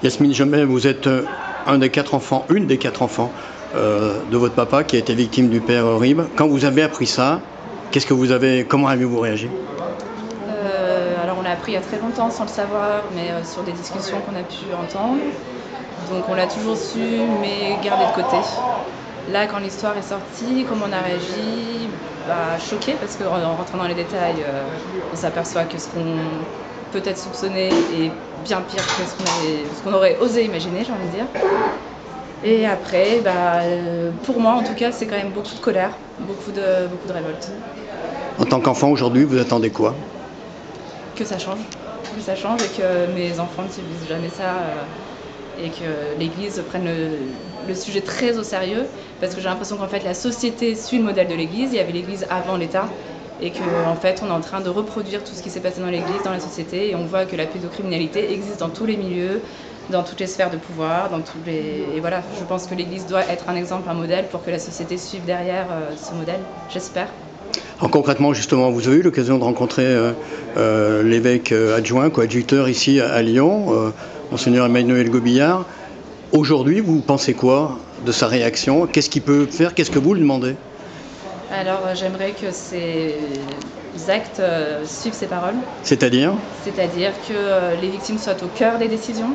Yasmine Jomet, vous êtes un des 4 enfants, une des 4 enfants de votre papa qui a été victime du père Rib. Quand vous avez appris ça, comment avez-vous réagi? Alors on l'a appris il y a très longtemps sans le savoir, mais sur des discussions qu'on a pu entendre. Donc on l'a toujours su, mais gardé de côté. Là, quand l'histoire est sortie, comment on a réagi? Choqué, parce qu'en rentrant dans les détails, on s'aperçoit que ce qu'on peut-être soupçonné est bien pire que ce qu'on aurait osé imaginer, j'ai envie de dire. Et après, pour moi en tout cas, c'est quand même beaucoup de colère, beaucoup de révolte. En tant qu'enfant aujourd'hui, vous attendez quoi? Que ça change, et que mes enfants ne subissent jamais ça, et que l'Église prenne le sujet très au sérieux, parce que j'ai l'impression qu'en fait la société suit le modèle de l'Église. Il y avait l'Église avant l'État, et qu'en fait on est en train de reproduire tout ce qui s'est passé dans l'Église, dans la société, et on voit que la pédocriminalité existe dans tous les milieux, dans toutes les sphères de pouvoir, et voilà, je pense que l'Église doit être un exemple, un modèle, pour que la société suive derrière ce modèle, j'espère. Alors concrètement, justement, vous avez eu l'occasion de rencontrer l'évêque adjoint, coadjuteur ici à Lyon, Monseigneur Emmanuel Gobillard. Aujourd'hui, vous pensez quoi de sa réaction? Qu'est-ce qu'il peut faire? Qu'est-ce que vous lui demandez? Alors j'aimerais que ces actes suivent ces paroles. C'est-à-dire? C'est-à-dire que les victimes soient au cœur des décisions,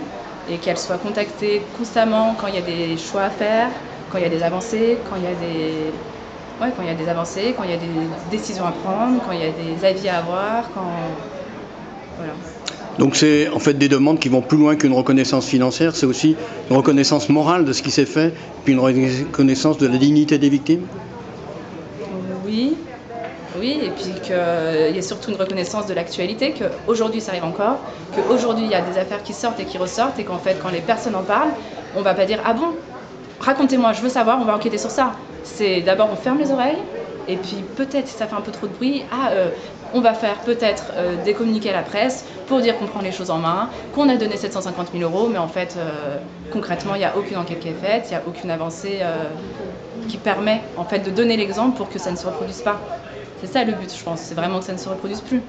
et qu'elles soient contactées constamment quand il y a des choix à faire, quand il y a des avancées, quand il y a des avancées, quand il y a des décisions à prendre, quand il y a des avis à avoir, voilà. Donc c'est en fait des demandes qui vont plus loin qu'une reconnaissance financière, c'est aussi une reconnaissance morale de ce qui s'est fait, puis une reconnaissance de la dignité des victimes? Oui, et puis qu'il y ait surtout une reconnaissance de l'actualité, qu'aujourd'hui ça arrive encore, qu'aujourd'hui il y a des affaires qui sortent et qui ressortent, et qu'en fait quand les personnes en parlent, on va pas dire « Ah bon, racontez-moi, je veux savoir, on va enquêter sur ça ». C'est d'abord on ferme les oreilles, et puis peut-être si ça fait un peu trop de bruit, on va faire peut-être des communiqués à la presse pour dire qu'on prend les choses en main, qu'on a donné 750 000 €, mais en fait concrètement il n'y a aucune enquête qui est faite, il n'y a aucune avancée qui permet en fait de donner l'exemple pour que ça ne se reproduise pas. C'est ça le but, je pense, c'est vraiment que ça ne se reproduise plus.